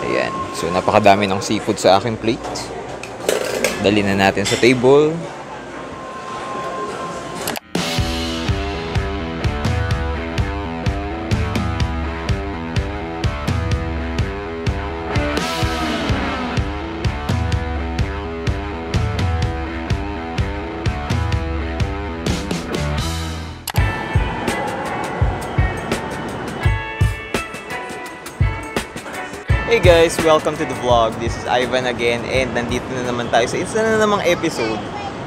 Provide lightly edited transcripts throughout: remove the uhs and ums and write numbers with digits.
Ayan. So, napakadami ng seafood sa aking plate. Dali na natin sa table. Hey guys! Welcome to the vlog. This is Ivan again and nandito na naman tayo sa isa na namang episode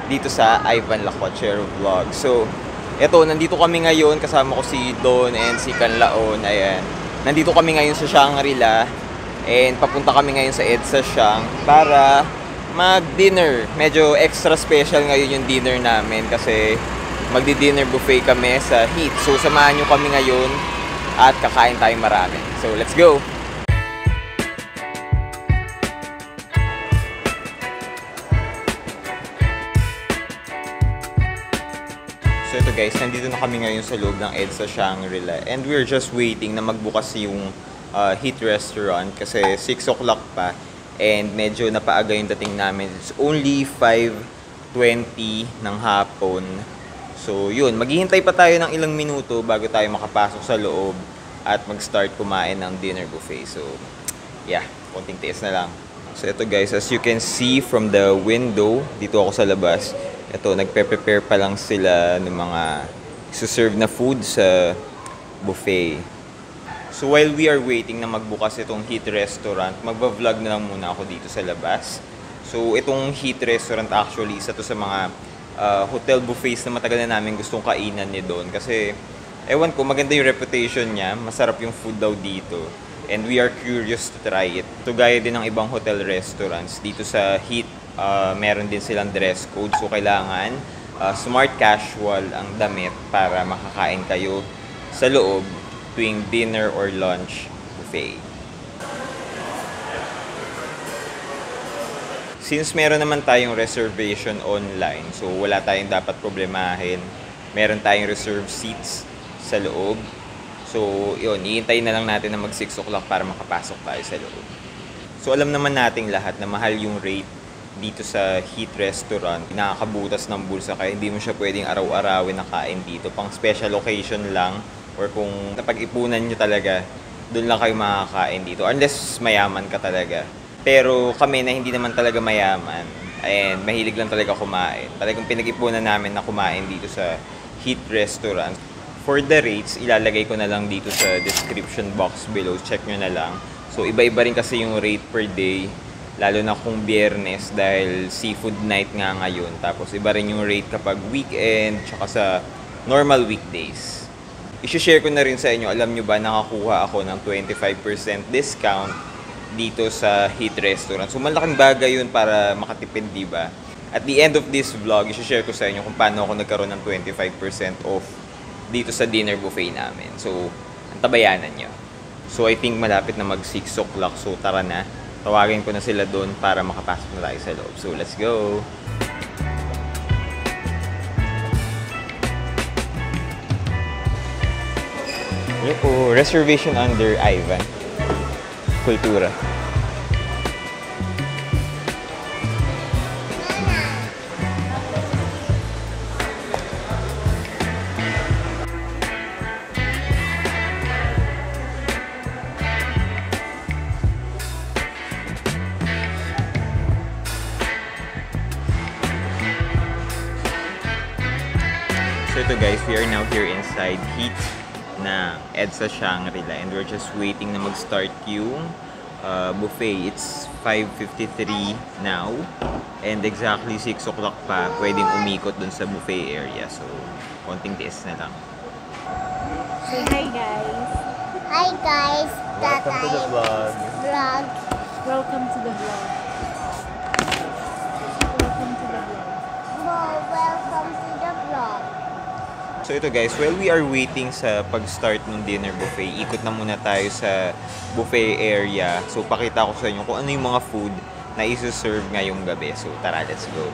dito sa Ivan Lacochero Vlog. So, eto, nandito kami ngayon. Kasama ko si Don and si Canlaon. Ayan. Nandito kami ngayon sa Shangri-La and papunta kami ngayon sa EDSA Shang para mag-dinner. Medyo extra special ngayon yung dinner namin kasi magdi-dinner buffet kami sa Heat. So, samahan nyo kami ngayon at kakain tayong marami. So, let's go! So ito guys, nandito na kami ngayon sa loob ng EDSA Shangri-La and we're just waiting na magbukas yung Heat Restaurant kasi 6 o'clock pa and medyo napaaga yung dating namin. It's only 5:20 ng hapon. So yun, maghihintay pa tayo ng ilang minuto bago tayo makapasok sa loob at mag-start kumain ng dinner buffet. So yeah, konting tiis na lang. So ito guys, as you can see from the window, dito ako sa labas. Ito, nagpe-prepare pa lang sila ng mga serve na food sa buffet. So while we are waiting na magbukas itong Heat Restaurant, magba-vlog na lang muna ako dito sa labas. So itong Heat Restaurant actually, isa to sa mga hotel buffets na matagal na namin gustong kainan ni Don. Kasi, ewan ko, maganda yung reputation niya, masarap yung food daw dito. And we are curious to try it. Ito gaya din ng ibang hotel restaurants dito sa Heat. Meron din silang dress code, so kailangan smart casual ang damit para makakain kayo sa loob tuwing dinner or lunch buffet. Since meron naman tayong reservation online, so wala tayong dapat problemahin. Meron tayong reserved seats sa loob. So yun, iintayin na lang natin na mag 6 o'clock para makapasok tayo sa loob. So alam naman nating lahat na mahal yung rate dito sa Heat Restaurant. Nakakabutas ng bulsa kaya hindi mo siya pwedeng araw-arawin na kain dito. Pang special occasion lang or kung napag-ipunan nyo talaga, doon lang kayo makakain dito. Unless mayaman ka talaga. Pero kami na hindi naman talaga mayaman and mahilig lang talaga kumain. Talagang pinag-ipunan namin na kumain dito sa Heat Restaurant. For the rates, ilalagay ko na lang dito sa description box below. Check nyo na lang. So iba-iba rin kasi yung rate per day. Lalo na kung biyernes dahil seafood night nga ngayon. Tapos iba rin yung rate kapag weekend tsaka sa normal weekdays. I-share ko na rin sa inyo, alam nyo ba nakakuha ako ng 25% discount dito sa Heat Restaurant. So malaking bagay yun para makatipid, diba? At the end of this vlog, i-share ko sa inyo kung paano ako nagkaroon ng 25% off dito sa dinner buffet namin. So, antabayanan nyo. So I think malapit na mag 6 o'clock. So tara na. Tawagin ko na sila doon para makapasok na tayo sa loob. So, let's go! Hello po. Reservation under Ivan. Kultura. So ito guys, we are now here inside Heat na EDSA Shangri-La and we're just waiting na mag-start yung buffet. It's 5:53 now and exactly 6 o'clock pa pwedeng umikot dun sa buffet area. So, konting tiis na lang. Say hi guys! Hi guys! Welcome to the vlog! Welcome to the vlog! Welcome to the vlog! Welcome to the vlog! So ito guys, while we are waiting sa pag-start ng dinner buffet, ikot na muna tayo sa buffet area. So pakita ko sa inyo kung ano yung mga food na isi-serve ngayong gabi. So tara, let's go!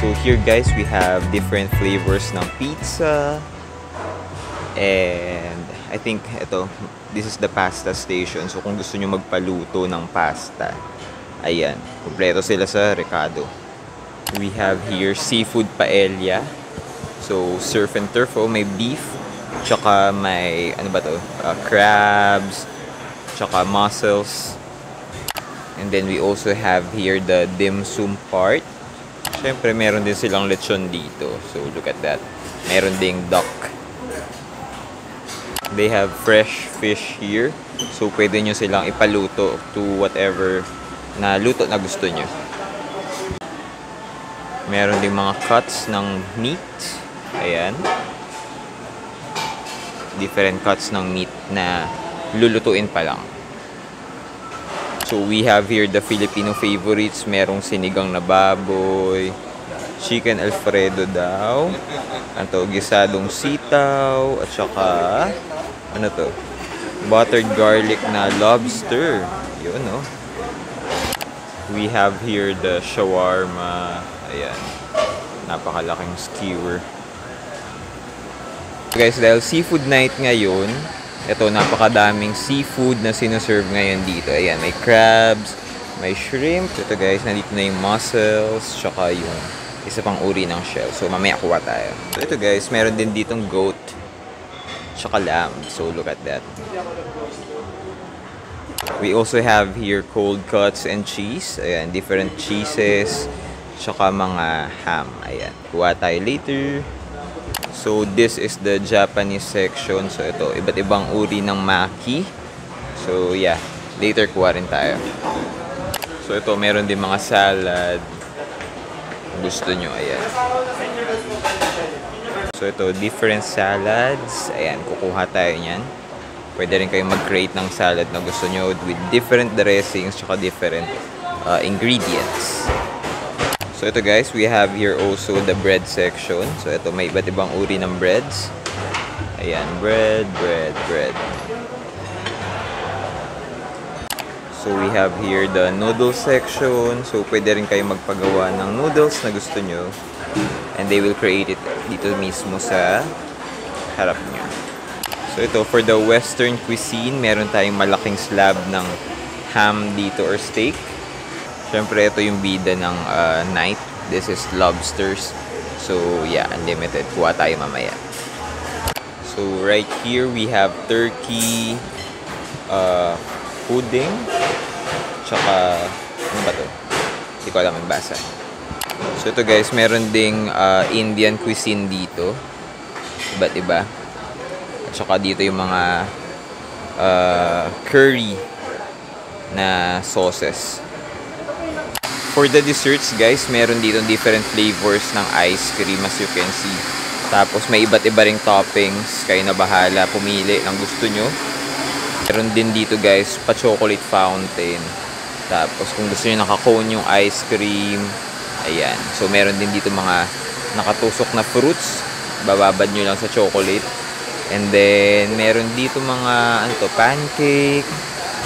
So here guys, we have different flavors ng pizza. And I think this is the pasta station. So kung gusto nyo magpaluto ng pasta, ayan, kompleto sila sa Ricardo. We have here seafood paella. So surf and turf, may beef, tsaka may crabs, tsaka mussels. And then we also have here the dim sum part. Syempre meron din silang lechon dito. So look at that. Meron ding duck. They have fresh fish here. So, pwede nyo silang ipaluto to whatever na luto na gusto nyo. Meron ding mga cuts ng meat. Ayan. Different cuts ng meat na lulutuin pa lang. So, we have here the Filipino favorites. Merong sinigang na baboy. Chicken Alfredo daw. Gisadong sitaw. At saka buttered garlic na lobster. Yun, no? We have here the shawarma. Ayan. Napakalaking skewer. Guys, dahil seafood night ngayon, napakadaming seafood na sinaserve ngayon dito. Ayan, may crabs, may shrimp. Ito guys, nandito na yung mussels, tsaka yung isa pang uri ng shell. So, mamaya kuha tayo. So, ito guys, meron din ditong goat. Tsaka lamb. So, look at that. We also have here cold cuts and cheese. Ayan, different cheeses. Tsaka mga ham. Ayan. Kuha tayo later. So, this is the Japanese section. So, ito, iba't ibang uri ng maki. So, yeah. Later, kuha rin tayo. So, ito, meron din mga salad. Gusto nyo, ayan. So, ito, different salads. Ayan, kukuha tayo niyan. Pwede rin kayong mag-create ng salad na gusto nyo with different dressings tsaka different ingredients. So, ito guys, we have here also the bread section. So, ito, may iba't ibang uri ng breads. Ayan, bread. So, we have here the noodle section. So, pwede rin kayong magpagawa ng noodles na gusto nyo. And they will create it dito mismo sa harap nyo. So ito, for the western cuisine, meron tayong malaking slab ng ham dito or steak. Siyempre, ito yung bida ng night. This is lobsters. So yeah, unlimited. Kuha tayo mamaya. So right here, we have turkey, pudding, tsaka, ano ba to? Hindi ko alam ang basa. So ito guys, meron ding Indian cuisine dito. Iba't iba. At saka dito yung mga curry na sauces. For the desserts guys, meron dito different flavors ng ice cream as you can see. Tapos may iba't iba ring toppings. Kayo na bahala pumili ng gusto nyo. Meron din dito guys, pa-chocolate fountain. Tapos kung gusto nyo naka-cone yung ice cream, ayan. So, meron din dito mga nakatusok na fruits. Bababad nyo lang sa chocolate. And then, meron dito mga, pancake,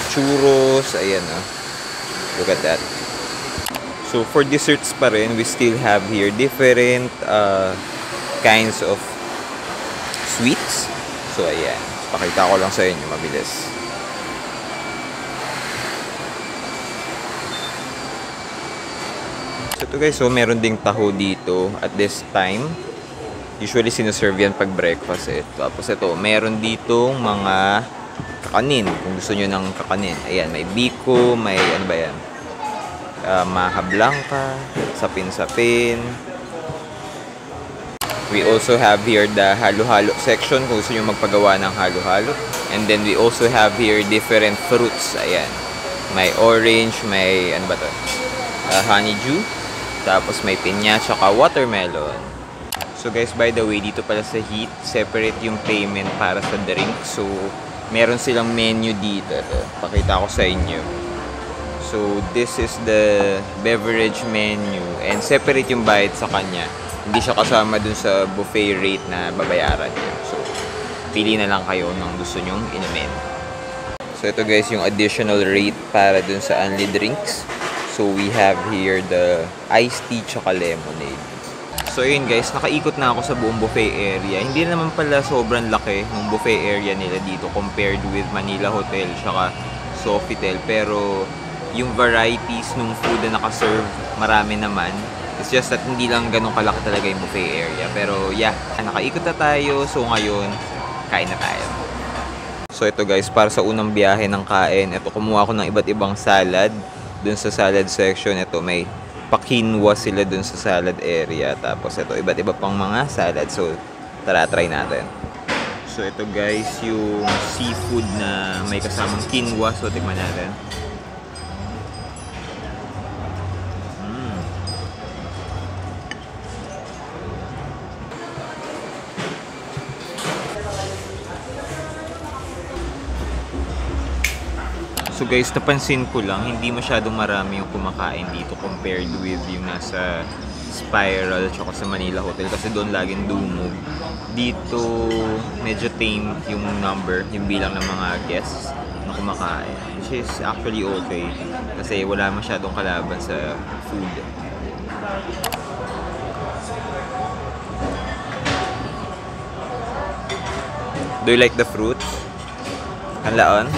churros. Ayan, Look at that. So, for desserts pa rin, we still have here different kinds of sweets. So, ayan. Pakita ko lang sa inyo, mabilis. So ito guys, meron ding taho dito at this time. Usually sinaserve yan pag breakfast Tapos ito, meron dito mga kakanin. Kung gusto nyo ng kakanin. Ayan, may biko, may maha blanca, sapin-sapin. We also have here the halo-halo section kung gusto nyo magpagawa ng halo-halo. And then we also have here different fruits. Ayan. May orange, may honeydew. Tapos may pinya, tsaka watermelon. So guys, by the way, dito pala sa Heat, separate yung payment para sa drink. So, meron silang menu dito. Ito, pakita ko sa inyo. So, this is the beverage menu. And separate yung bayad sa kanya. Hindi siya kasama dun sa buffet rate na babayaran niyo. So, pili na lang kayo ng gusto nyong inumin. So, ito guys, yung additional rate para dun sa only drinks. So, we have here the iced tea tsaka lemonade. So ayun guys, nakaikot na ako sa buong buffet area. Hindi naman pala sobrang laki ng buffet area nila dito compared with Manila Hotel tsaka Sofitel. Pero yung varieties ng food na nakaserve, marami naman. It's just that hindi lang ganun kalaki talaga yung buffet area. Pero yeah, nakaikot na tayo. So ngayon, kain na tayo. So ito guys, para sa unang biyahe ng kain, ito kumuha ko ng iba't ibang salad. Dun sa salad section, ito may pakinwa sila dun sa salad area. Tapos ito, iba't iba pang mga salad. So, tara, try natin. So, ito guys, yung seafood na may kasamang quinoa. So, tikman natin. So guys, napansin ko lang, hindi masyadong marami yung kumakain dito compared with yung nasa Spiral tsaka sa Manila Hotel kasi doon laging dumog. Dito, medyo tame yung number, yung bilang ng mga guests na kumakain. Which is actually okay kasi wala masyadong kalaban sa food. Do you like the fruits? Ang laon?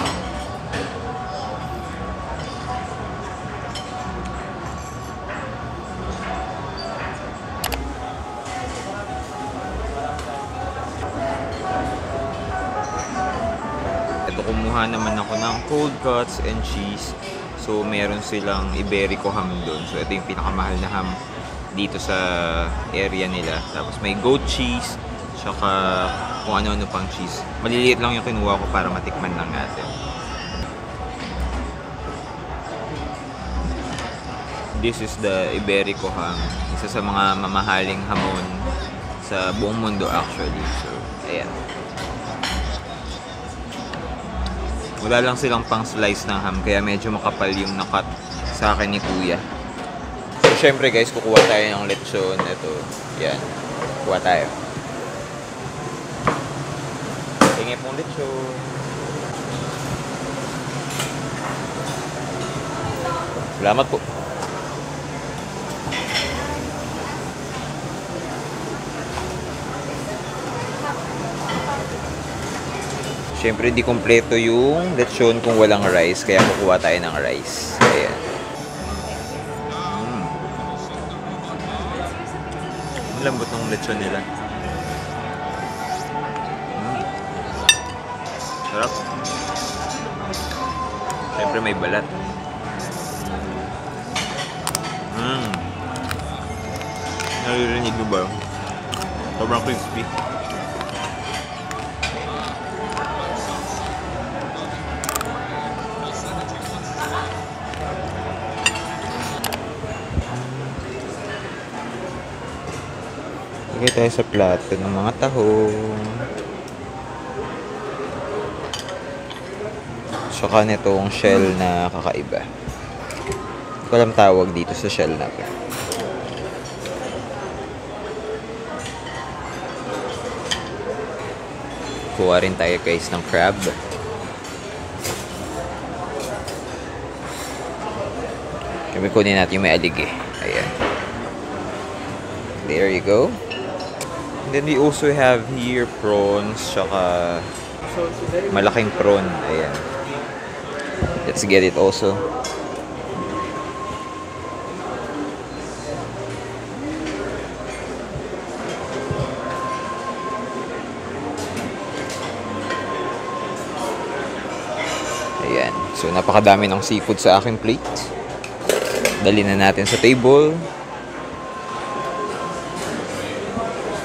Kumuha naman ako ng cold cuts and cheese. So, meron silang Iberico ham doon. So, ito yung pinakamahal na ham dito sa area nila. Tapos, may goat cheese, tsaka kung ano-ano pang cheese. Maliliit lang yung kinuha ko para matikman lang natin. This is the Iberico ham. Isa sa mga mamahaling hamon sa buong mundo actually. So, ayan. Wala lang silang pang slice ng ham, kaya medyo makapal yung nakat sa akin ni Kuya. So, syempre guys, kukuha tayo ng lechon. Ito, yan. Kuha tayo. Tingin pong lechon. Salamat po. Siyempre, di kompleto yung lechon kung walang rice. Kaya kukuha tayo ng rice. Ayan. Ang lambot ng lechon nila. Sarap. Siyempre, may balat. Naririnig mo ba? Sobrang crispy. Lagay tayo sa plato ng mga tahong. Saka nitong shell na kakaiba. Hindi ko alam tawag dito sa shell na to. Kuha rin tayo guys ng crab. Kami kunin natin yung may alig eh. Ayan. There you go. And then we also have here prawns, tsaka malaking prawn. Ayan. Let's get it also. Ayan. So, napakadami ng seafood sa aking plate. Dali na natin sa table.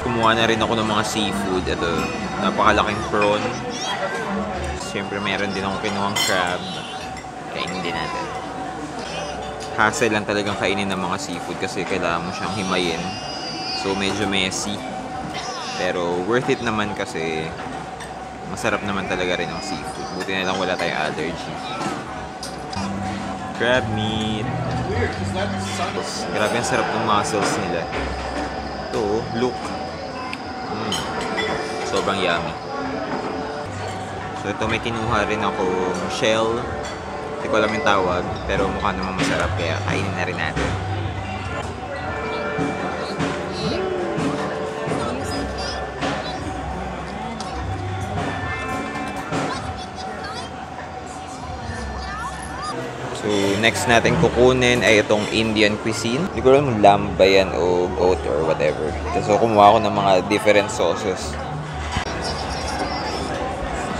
Kumuha na rin ako ng mga seafood. Ito, napakalaking prawn. Siyempre, meron din akong kinuhang crab. Kainin din natin. Hassle lang talagang kainin ng mga seafood kasi kailangan mo siyang himayin. So, medyo messy. Pero, worth it naman kasi masarap naman talaga rin ang seafood. Buti na lang wala tayong allergy. Crab meat. Grabe, ang sarap ng mussels nila. Ito, look. Sobrang yummy. So ito, may kinuha rin ako shell. Hindi ko alam yung tawag, pero mukha naman masarap kaya kainin na rin natin. next natin kukunin ay itong Indian cuisine. Hindi ko alam kung lamb ba yan o goat or whatever. So, kumuha ako ng mga different sauces.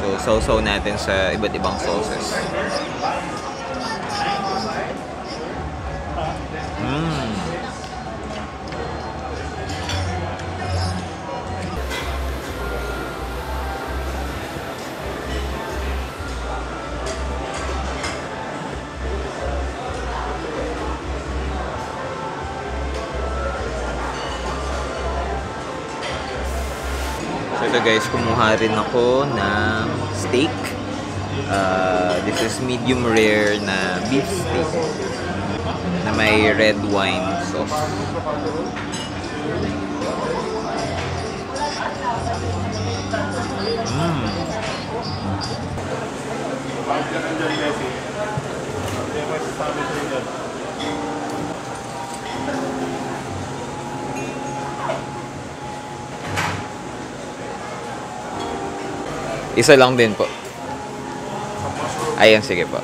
So, sausaw natin sa iba't ibang sauces. So ito guys, kumuha rin ako ng steak. This is medium rare na beef steak na may red wine sauce. Isa lang din po. Ayan, sige po.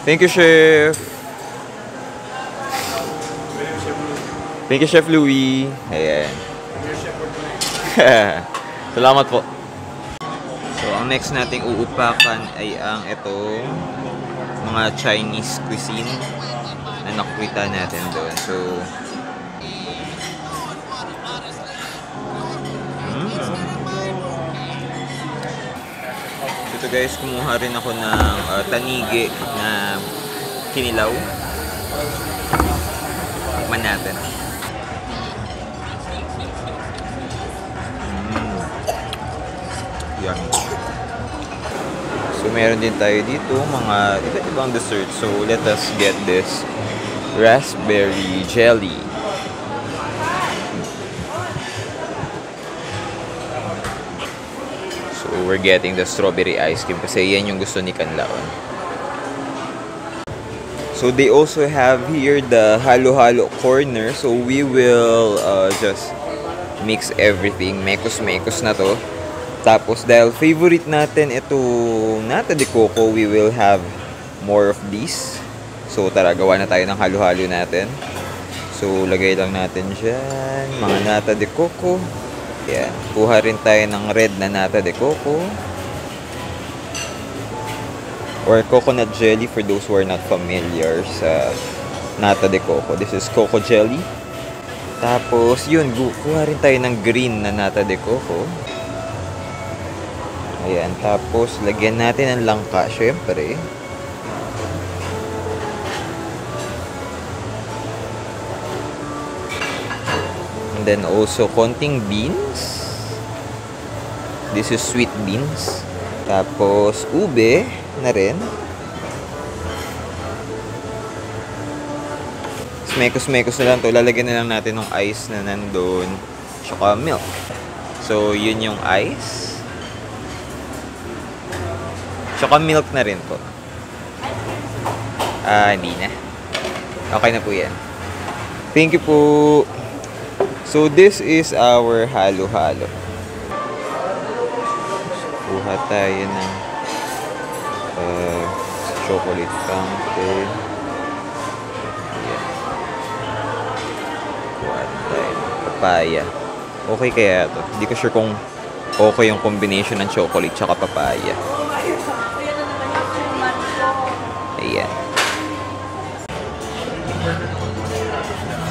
Thank you, Chef. Thank you, Chef Louie. Ayan. Salamat po. So, ang next nating uupakan ay ang itong mga Chinese cuisine na nakita natin doon. So, ito guys, kumuha rin ako ng tanigi na kinilaw. Tikman natin. Yummy. So meron din tayo dito mga iba't ibang dessert. So let us get this raspberry jelly. We're getting the strawberry ice cream kasi yan yung gusto ni Kanlaon. So they also have here the halo-halo corner. So we will just mix everything. Mekos-mekos na to. Tapos dahil favorite natin ito nata de coco, we will have more of these. So tara, gawa na tayo ng halo-halo natin. So lagay lang natin dyan mga nata de coco. Yan. Kuha rin tayo ng red na nata de coco. Or coconut jelly for those who are not familiar sa nata de coco. This is coco jelly. Tapos, yun. Kuha rin tayo ng green na nata de coco. Ayan. Tapos, lagyan natin ng langka, syempre. And then also konting beans. This is sweet beans. Tapos ube na rin. Mekos-mekos na lang to. Lalagyan na lang natin ng ice na nandun. Tsaka milk. So yun yung ice. Tsaka milk na rin po. Hindi na. Okay na po yan. Thank you po. So, this is our halo-halo. Kuha tayo ng chocolate fountain. Ayan. Kuha tayo ng papaya. Okay kaya ito? Hindi ko sure kung okay yung combination ng chocolate tsaka papaya. Ayan.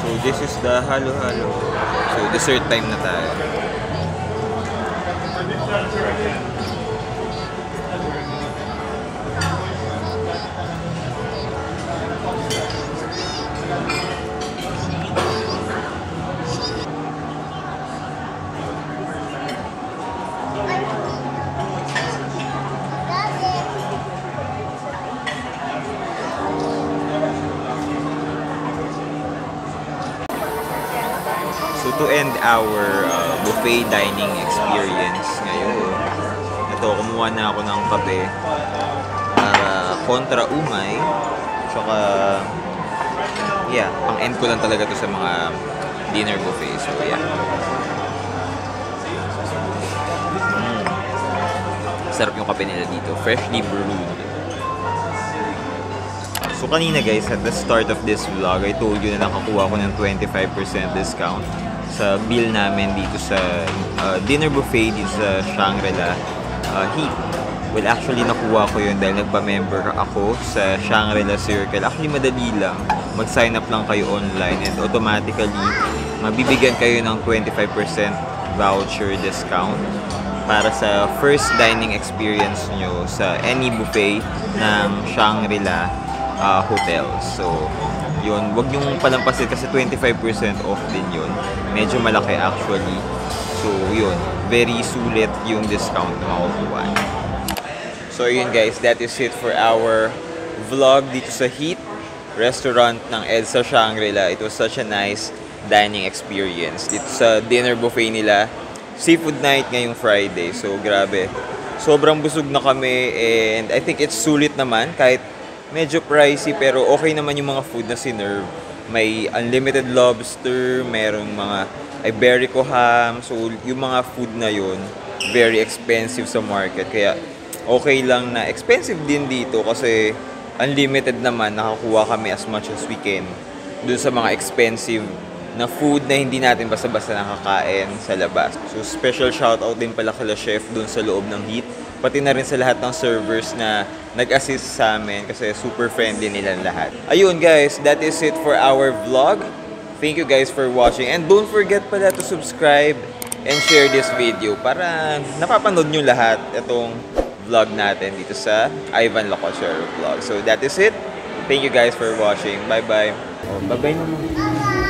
So, this is the halo-halo. So, dessert time na tayo. So to end our buffet dining experience ngayon, ito, kumuha na ako ng kape para kontra umay. Tsaka, yeah, pang-end ko lang talaga to sa mga dinner buffet. So, yeah. Sarap yung kape nila dito. Freshly brewed. So kanina guys, at the start of this vlog, I told you na nakakuha ko ng 25% discount sa bill namin dito sa dinner buffet dito sa Shangri-La Heat. Well, actually nakuha ko yun dahil nagpa-member ako sa Shangri-La Circle. Actually madali lang, mag-sign up lang kayo online and automatically mabibigyan kayo ng 25% voucher discount para sa first dining experience nyo sa any buffet ng Shangri-La Hotel. So, yun, wag nyong palampasin kasi 25% off din yun. Medyo malaki actually. So, yun, very sulit yung discount na makukuha. So, yun guys, that is it for our vlog dito sa Heat Restaurant ng EDSA Shangri-La. It was such a nice dining experience. Dito sa dinner buffet nila, seafood night ngayong Friday. So, grabe. Sobrang busog na kami and I think it's sulit naman kahit medyo pricey pero okay naman yung mga food na sinerve. May unlimited lobster, merong mga Iberico ham. So, yung mga food na yun, very expensive sa market. Kaya, okay lang na expensive din dito kasi unlimited naman. Nakakuha kami as much as we can dun sa mga expensive na food na hindi natin basta-basta nakakain sa labas. So, special shoutout din pala kala chef dun sa loob ng Heat. Pati na rin sa lahat ng servers na nag-assist sa amin kasi super friendly nilang lahat. Ayun guys, that is it for our vlog. Thank you guys for watching. And don't forget pala to subscribe and share this video para napapanood nyo lahat itong vlog natin dito sa Ivan Locochero Vlog. So, that is it. Thank you guys for watching. Bye-bye. Oh, bye-bye naman.